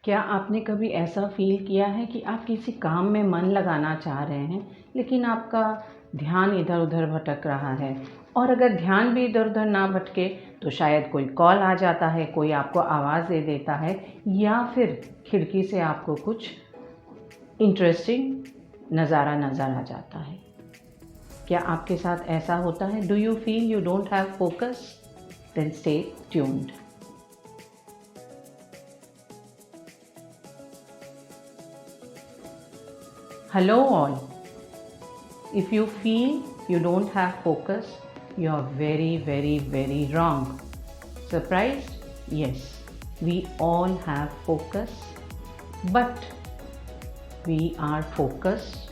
क्या आपने कभी ऐसा फ़ील किया है कि आप किसी काम में मन लगाना चाह रहे हैं लेकिन आपका ध्यान इधर उधर भटक रहा है? और अगर ध्यान भी इधर उधर ना भटके तो शायद कोई कॉल आ जाता है, कोई आपको आवाज़ दे देता है, या फिर खिड़की से आपको कुछ इंटरेस्टिंग नज़ारा नज़र आ जाता है। क्या आपके साथ ऐसा होता है? Do you feel you don't have focus? Then stay tuned. Hello all. If you feel you don't have focus, you are very wrong. Surprised? Yes, we all have focus, but we are focused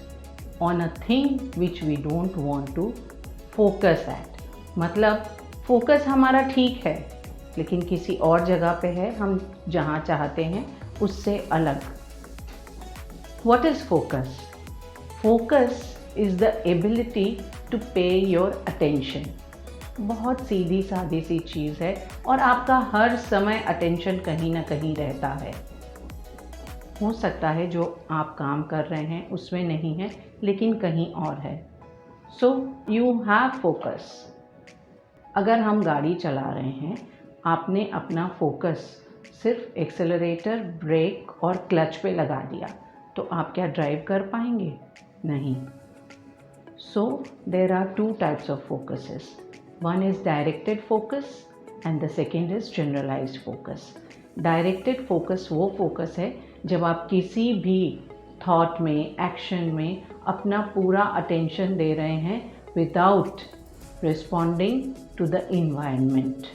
on a thing which we don't want to focus at. मतलब focus हमारा ठीक है लेकिन किसी और जगह पे है, हम जहाँ चाहते हैं उससे अलग। What is focus? Focus is the ability to pay your attention. बहुत सीधी सादी सी चीज़ है और आपका हर समय अटेंशन कहीं ना कहीं रहता है। हो सकता है जो आप काम कर रहे हैं उसमें नहीं है लेकिन कहीं और है। So you have focus. अगर हम गाड़ी चला रहे हैं, आपने अपना फोकस सिर्फ एक्सेलरेटर, ब्रेक और क्लच पे लगा दिया तो आप क्या ड्राइव कर पाएंगे? नहीं। So there are two types of focuses. One is directed focus and the second is generalized focus. Directed focus वो फोकस है जब आप किसी भी थॉट में, एक्शन में अपना पूरा अटेंशन दे रहे हैं without responding to the environment.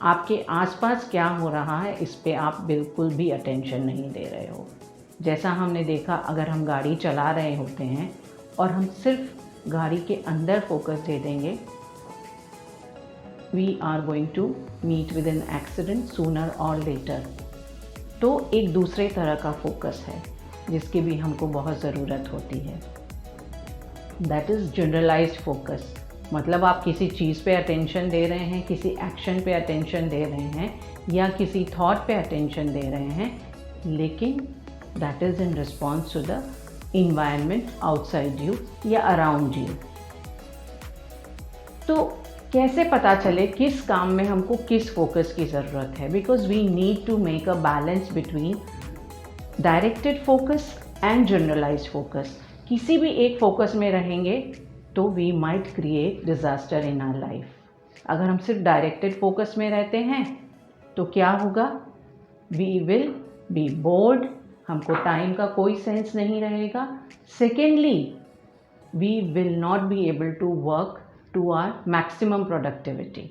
आपके आसपास क्या हो रहा है इस पे आप बिल्कुल भी अटेंशन नहीं दे रहे हो। जैसा हमने देखा, अगर हम गाड़ी चला रहे होते हैं और हम सिर्फ गाड़ी के अंदर फोकस दे देंगे, we are going to meet with an accident sooner or later. तो एक दूसरे तरह का फोकस है जिसकी भी हमको बहुत ज़रूरत होती है। That is generalised focus. मतलब आप किसी चीज़ पे अटेंशन दे रहे हैं, किसी एक्शन पे अटेंशन दे रहे हैं या किसी थॉट पे अटेंशन दे रहे हैं, लेकिन that is in response to the environment outside you या around you। तो कैसे पता चले किस काम में हमको किस फोकस की ज़रूरत है? Because we need to make a balance between directed focus and generalised focus. किसी भी एक फोकस में रहेंगे तो we might create disaster in our life. अगर हम सिर्फ डायरेक्टेड फोकस में रहते हैं तो क्या होगा? वी विल बी बोर्ड, हमको टाइम का कोई सेंस नहीं रहेगा। Secondly, we will not be able to work to our maximum productivity.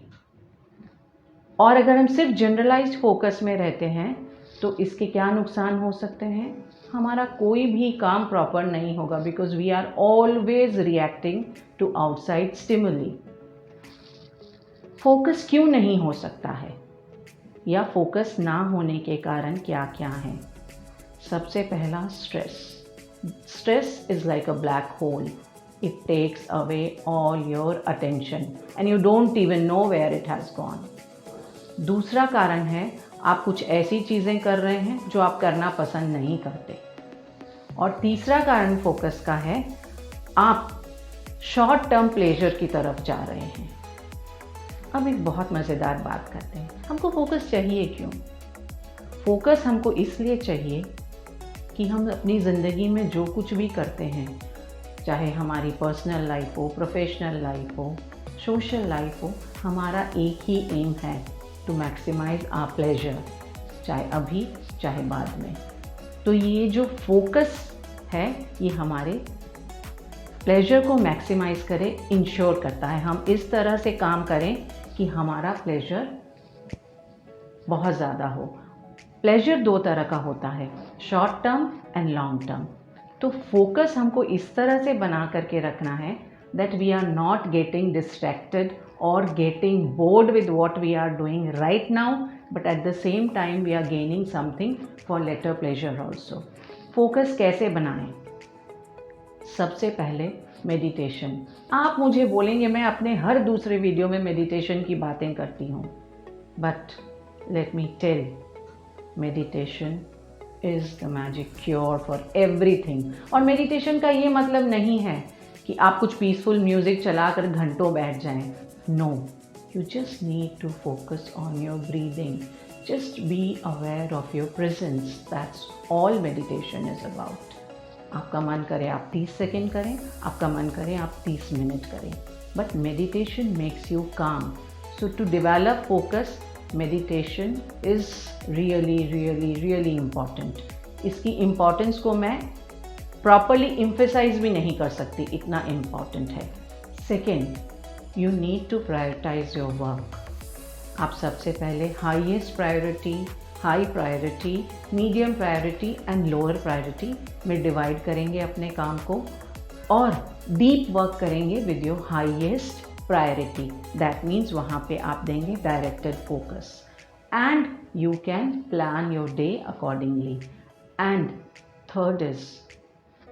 और अगर हम सिर्फ जनरलाइज्ड फोकस में रहते हैं तो इसके क्या नुकसान हो सकते हैं? हमारा कोई भी काम प्रॉपर नहीं होगा because we are always reacting to outside stimuli. Focus क्यों नहीं हो सकता है या फोकस ना होने के कारण क्या क्या हैं? सबसे पहला, stress. Stress is like a black hole. It takes away all your attention and you don't even know where it has gone. दूसरा कारण है, आप कुछ ऐसी चीज़ें कर रहे हैं जो आप करना पसंद नहीं करते। और तीसरा कारण फोकस का है, आप शॉर्ट टर्म प्लेजर की तरफ जा रहे हैं। अब एक बहुत मज़ेदार बात करते हैं, हमको फोकस चाहिए क्यों? फोकस हमको इसलिए चाहिए कि हम अपनी ज़िंदगी में जो कुछ भी करते हैं, चाहे हमारी पर्सनल लाइफ हो, प्रोफेशनल लाइफ हो, सोशल लाइफ हो, हमारा एक ही एम है, टू मैक्सिमाइज आवर प्लेजर, चाहे अभी चाहे बाद में। तो ये जो फोकस है ये हमारे प्लेजर को मैक्सिमाइज करे, इंश्योर करता है। हम इस तरह से काम करें कि हमारा प्लेजर बहुत ज़्यादा हो। प्लेजर दो तरह का होता है, short term and long term. तो फोकस हमको इस तरह से बना करके रखना है that we are not getting distracted और getting bored with what we are doing right now, but at the same time we are gaining something for later pleasure also. Focus कैसे बनाएं? सबसे पहले मेडिटेशन। आप मुझे बोलेंगे मैं अपने हर दूसरे वीडियो में मेडिटेशन की बातें करती हूँ, but let me tell, meditation is the magic cure for everything. और मेडिटेशन का ये मतलब नहीं है कि आप कुछ पीसफुल म्यूज़िक चलाकर घंटों बैठ जाएं। No, you just need to focus on your breathing. Just be aware of your presence. That's all meditation is about. आपका मन करे आप 30 सेकेंड करें, आपका मन करे आप 30 मिनट करें, but meditation makes you calm. So to develop focus, meditation is really, really, really important. इसकी importance को मैं properly emphasize भी नहीं कर सकती, इतना important है। Second, you need to prioritize your work. आप सबसे पहले highest priority, high priority, medium priority and lower priority में डिवाइड करेंगे अपने काम को और डीप वर्क करेंगे with your highest priority. That means वहाँ पे आप देंगे directed focus and you can plan your day accordingly. And third is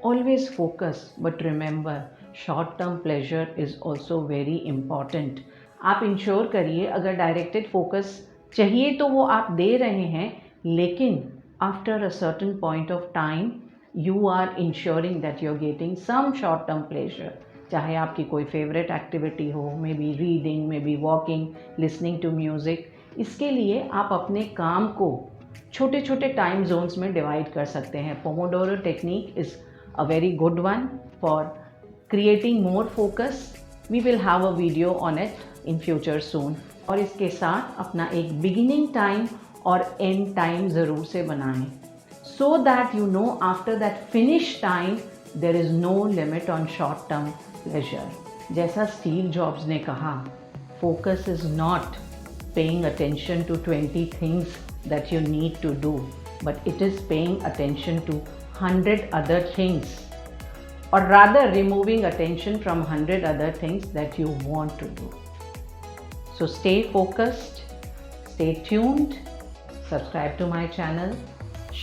always focus, but remember short term pleasure is also very important. आप ensure करिए अगर directed focus चाहिए तो वो आप दे रहे हैं, लेकिन after a certain point of time you are ensuring that you are getting some short term pleasure. चाहे आपकी कोई फेवरेट एक्टिविटी हो, maybe reading, maybe walking, listening to music. इसके लिए आप अपने काम को छोटे छोटे टाइम जोन्स में डिवाइड कर सकते हैं। Pomodoro technique is a very good one for creating more focus. We will have a video on it in future soon. और इसके साथ अपना एक beginning time और end time ज़रूर से बनाएं, so that you know after that finish time there is no limit on short term pleasure. जैसा स्टीव जॉब्स ने कहा, focus is not paying attention to 20 things that you need to do, but it is paying attention to 100 other things. Or rather removing attention from 100 other things that you want to do. So stay focused, stay tuned, subscribe to my channel,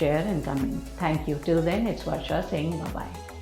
share and comment. Thank you. Till then, it's Varsha saying bye-bye.